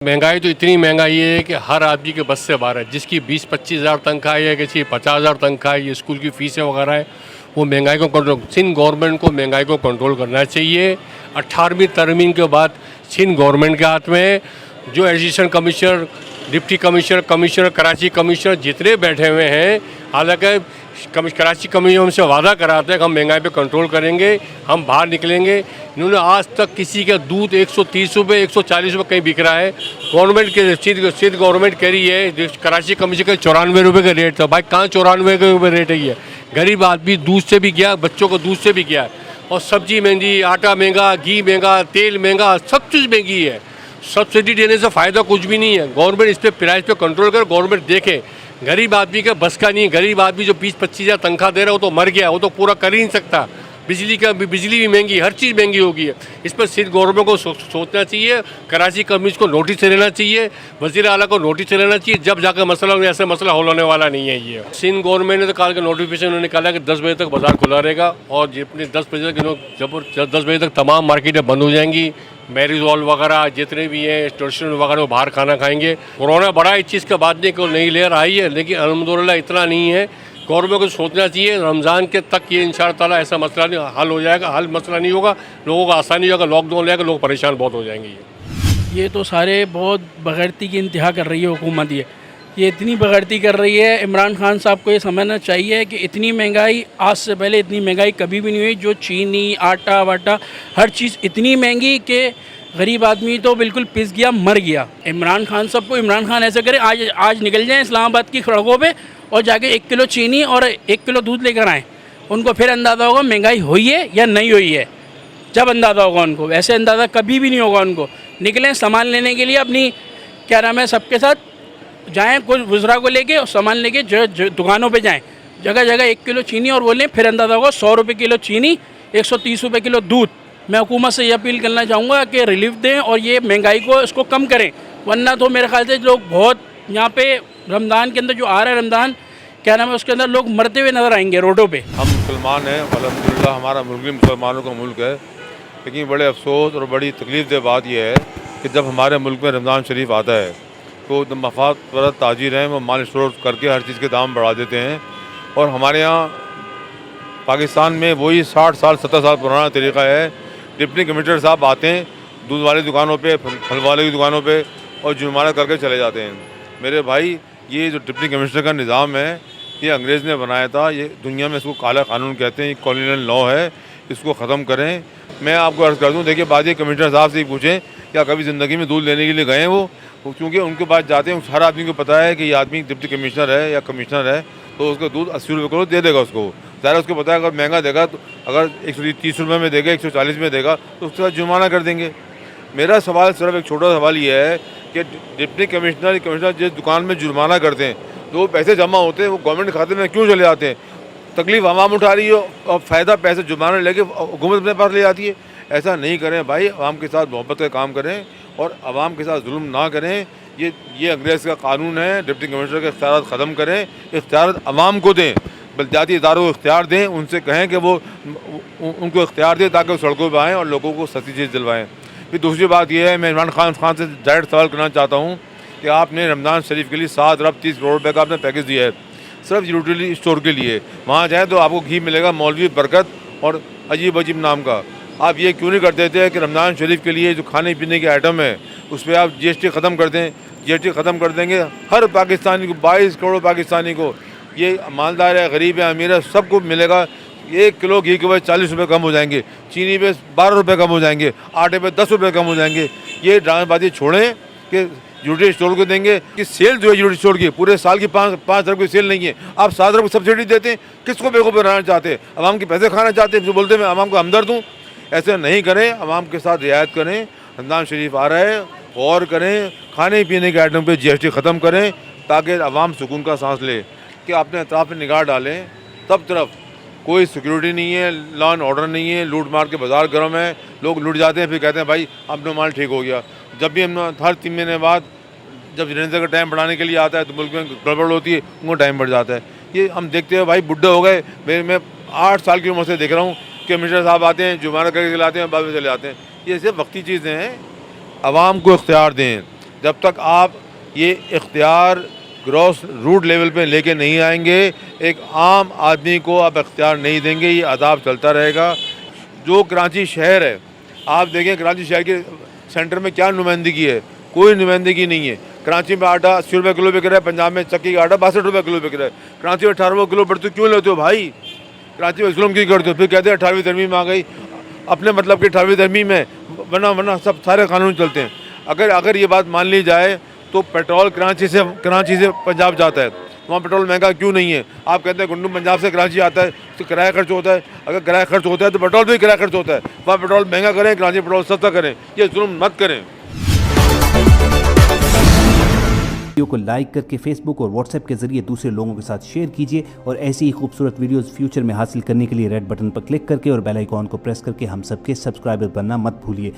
महंगाई तो इतनी महंगाई है कि हर आदमी के बस से बाहर है। जिसकी 20-25 हज़ार तनख्वाह है, किसी 50 हज़ार तनख्वाह है, ये स्कूल की फीसें वगैरह है, वो महंगाई को कंट्रोल, सिंध गवर्नमेंट को महंगाई को कंट्रोल करना चाहिए। 18वीं तरमीम के बाद सिंध गवर्नमेंट के हाथ में है। जो education commissioner, deputy commissioner, commissioner, Karachi commissioner जितने बैठे हुए हैं, हालांकि कराची कमिश्नर हमसे वादा कराते हैं कि हम महंगाई पे कंट्रोल करेंगे, हम बाहर निकलेंगे। इन्होंने आज तक किसी का दूध 130 रुपये, 140 रुपये कहीं बिक रहा है। गवर्नमेंट के सिंध गवर्नमेंट कह रही है कराची कमिश्नर का 94 रुपये का रेट था। भाई कहाँ 94 रुपये रेट है? ये गरीब आदमी दूध से भी गया, बच्चों को दूध से भी गया है। और सब्जी महंगी, आटा महंगा, घी महंगा, तेल महंगा, सब चीज़ महंगी है। सब्सिडी देने से फ़ायदा कुछ भी नहीं है। गवर्नमेंट इस पर प्राइस पे कंट्रोल कर, गवर्नमेंट देखे। गरीब आदमी का बस का नहीं है। गरीब आदमी जो 20-25 हज़ार तनख्वाह दे रहा है वो तो मर गया, वो तो पूरा कर ही नहीं सकता। बिजली भी महंगी, हर चीज़ महंगी हो गई है। इस पर सिर्फ गवर्नमेंट को सोचना चाहिए। कराची कमिश्नर को नोटिस लेना चाहिए, वज़ीर आला को नोटिस लेना चाहिए, जब जाकर मसला, ऐसा मसला हल होने वाला नहीं है। ये सिंध गवर्नमेंट ने तो कहा कि नोटिफिकेशन उन्होंने निकाला कि 10 बजे तक बाजार खुला रहेगा, और जितने 10 बजे तक जब 10 बजे तक तमाम मार्केटें बंद हो जाएंगी। मैरिज हॉल वगैरह जितने भी हैं, रेस्टोरेंट वगैरह, वो बाहर खाना खाएंगे। कोरोना बड़ा इस चीज़ का बात नहीं, कोई नई लेयर आई है, लेकिन अल्हम्दुलिल्लाह इतना नहीं है। गवर्नमेंट को सोचना चाहिए रमज़ान के तक ये इंशाअल्लाह ऐसा मसला नहीं हल हो जाएगा। हल मसला नहीं होगा, लोगों को आसानी होगा। लॉकडाउन लगेगा, लोग परेशान बहुत हो जाएंगे। ये तो सारे बहुत बग़ैरती की इंतहा कर रही है हुकूमत। ये इतनी बग़ैरती कर रही है। इमरान खान साहब को ये समझना चाहिए कि इतनी महंगाई, आज से पहले इतनी महंगाई कभी भी नहीं हुई। जो चीनी, आटा वाटा, हर चीज़ इतनी महंगी कि गरीब आदमी तो बिल्कुल पिस गया, मर गया। इमरान खान साहब को, इमरान खान ऐसा करे, आज निकल जाएँ इस्लामाबाद की सड़कों पे और जाके 1 किलो चीनी और 1 किलो दूध लेकर आएँ। उनको फिर अंदाज़ा होगा महंगाई हुई है या नहीं हुई है। जब अंदाज़ा होगा उनको, वैसे अंदाज़ा कभी भी नहीं होगा उनको। निकलें सामान लेने के लिए, अपनी क्या नाम है, सबके साथ जाएँ, कुछ वज़रा को लेके और सामान लेके जो दुकानों पे जाएँ, जगह जगह 1 किलो चीनी और बोलें, फिर अंदाज़ा होगा 100 रुपये किलो चीनी, 130 रुपये किलो दूध। मैं हुकूमत से ये अपील करना चाहूँगा कि रिलीफ दें और ये महंगाई को, इसको कम करें। वरना तो मेरे ख्याल से लोग बहुत यहाँ पे रमज़ान के अंदर जो आ रहा है रमज़ान, क्या नाम है, उसके अंदर लोग मरते हुए नज़र आएंगे रोडों पे। हम मुसलमान हैं, अल्हम्दुलिल्लाह हमारा मुल्क भी मुसलमानों का मुल्क है। लेकिन बड़े अफसोस और बड़ी तकलीफ़देह बात यह है कि जब हमारे मुल्क में रमज़ान शरीफ आता है तो मफाद परस्त ताजिर हैं, वो माल स्टोर करके हर चीज़ के दाम बढ़ा देते हैं। और हमारे यहाँ पाकिस्तान में वही 60 साल 70 साल पुराना तरीक़ा है। डिप्टी कमिश्नर साहब आते हैं दूध वाली दुकानों पे, फल वाले की दुकानों पे, और जुर्माना करके चले जाते हैं। मेरे भाई, ये जो डिप्टी कमिश्नर का निज़ाम है, ये अंग्रेज़ ने बनाया था। ये दुनिया में इसको काला कानून कहते हैं, ये कॉलोनियल लॉ है। इसको ख़त्म करें। मैं आपको अर्ज़ कर दूँ, देखिए, बाजी कमिश्नर साहब से ही पूछें क्या कभी ज़िंदगी में दूध लेने के लिए गए वो, क्योंकि उनके पास जाते हैं, हर आदमी को पता है कि ये आदमी डिप्टी कमिश्नर है या कमिश्नर है, तो उसका दूध 80 रुपये किलो दे देगा उसको। ज़्यादा उसको पता है अगर महंगा देगा, तो अगर 130 रुपये में देगा, 140 में देगा, तो उसके बाद जुर्माना कर देंगे। मेरा सवाल सिर्फ एक छोटा सवाल ये है कि डिप्टी कमिश्नर जिस दुकान में जुर्माना करते हैं, तो पैसे जमा होते हैं, वो गवर्नमेंट खाते में क्यों चले जाते हैं? तकलीफ़ आवाम उठा रही हो और फ़ायदा पैसे जुर्माना लेके हुकूमत अपने पास ले जाती है। ऐसा नहीं करें भाई, आवाम के साथ मोहब्बत का काम करें और आवाम के साथ जुल्म ना करें। ये अंग्रेज़ का कानून है। डिप्टी कमिश्नर के इख्तियार ख़त्म करें, इख्तियार आवाम को दें, बलदियाती इदारों को इख्तियार दें। उनसे कहें कि वो उनको इख्तियार दें ताकि वो सड़कों पर आएँ और लोगों को सस्ती चीज़ दिलवाएँ। फिर दूसरी बात यह है, मैं इमरान खान से डायरेक्ट सवाल करना चाहता हूँ कि आपने रमज़ान शरीफ के लिए 7 अरब 30 करोड़ रुपये का आपने पैकेज दिया है सिर्फ यूटिलिटी स्टोर के लिए। वहाँ जाए तो आपको घी मिलेगा मौलवी बरकत और अजीब नाम का। आप ये क्यों नहीं कर देते कि रमज़ान शरीफ के लिए जो खाने पीने के आइटम है उस पर आप GST ख़त्म कर दें? GST ख़त्म कर देंगे, हर पाकिस्तानी को, 22 करोड़ पाकिस्तानी को, ये मालदार है, गरीब है, अमीर है, सबको मिलेगा। 1 किलो घी के बाद 40 रुपये कम हो जाएंगे, चीनी पे 12 रुपये कम हो जाएंगे, आटे पे 10 रुपये कम हो जाएंगे। ये ड्रामेबाजी छोड़ें कि यूटिलिटी स्टोर को देंगे कि सेल जो है यूटिलिटी स्टोर की पूरे साल की 5 अरब की सेल नहीं है। आप 7 अरब की सब्सिडी देते हैं, किसको बेवकूफ़ बनाना चाहते हैं? आवाम के पैसे खाना चाहते हैं, जो बोलते हैं मैं आवाम को हमदर्द हूँ। ऐसे नहीं करें, आवाम के साथ रियायत करें। रमज़ान शरीफ आ रहा है, गौर करें, खाने पीने के आइटम पे GST ख़त्म करें ताकि आवाम सुकून का सांस ले। कि अपने अतराफ़ में निगाह डालें, सब तरफ कोई सिक्योरिटी नहीं है, लॉ एंड ऑर्डर नहीं है, लूट मार के बाज़ार गर्म है, लोग लूट जाते हैं, फिर कहते हैं भाई अपना माल ठीक हो गया। जब भी हम हर 3 महीने बाद जब जनरेटर का टाइम बढ़ाने के लिए आता है तो मुल्क में गड़बड़ होती है, उनको टाइम बढ़ जाता है। ये हम देखते हैं भाई, बुढ़े हो गए। मैं 8 साल की उम्र से देख रहा हूँ कि कमिश्नर साहब आते हैं, जुर्माना करके लाते हैं, बाद में चले जाते हैं। ये सिर्फ वक्ती चीज़ें हैं। आवाम को इख्तियार दें, जब तक आप ये इख्तियार ग्रॉस रूट लेवल पे लेके नहीं आएंगे, एक आम आदमी को आप इख्तियार नहीं देंगे, ये अदाब चलता रहेगा। जो कराची शहर है, आप देखें कराची शहर के सेंटर में क्या नुमाइंदगी है, कोई नुमाइंदगी नहीं है। कराची में आटा 80 रुपये किलो बिक रहा है, पंजाब में चक्की का आटा 62 रुपये किलो बिक रहा है। कराची में 18 किलो बढ़ते क्यों लेते हो भाई? कराची में जुल्म क्यों करते हो? फिर कहते हैं 18वीं तरमीम आ गई, अपने मतलब की 18वीं तरमीम है, वरना सब सारे कानून चलते हैं। अगर ये बात मान ली जाए तो पेट्रोल कराची से पंजाब जाता है, वहाँ पेट्रोल महंगा क्यों नहीं है? आप कहते हैं गुंडू पंजाब से कराची आता है तो किराया खर्च होता है। अगर किराया खर्च होता है तो पेट्रोल भी किराया खर्च होता है। वहाँ पेट्रोल महंगा करें, कराची पेट्रोल सस्ता करें, ये जुल्म मत करें। वीडियो को लाइक करके फेसबुक और व्हाट्सएप के जरिए दूसरे लोगों के साथ शेयर कीजिए और ऐसी ही खूबसूरत वीडियोस फ्यूचर में हासिल करने के लिए रेड बटन पर क्लिक करके और बेल आइकॉन को प्रेस करके हम सबके सब्सक्राइबर बनना मत भूलिए।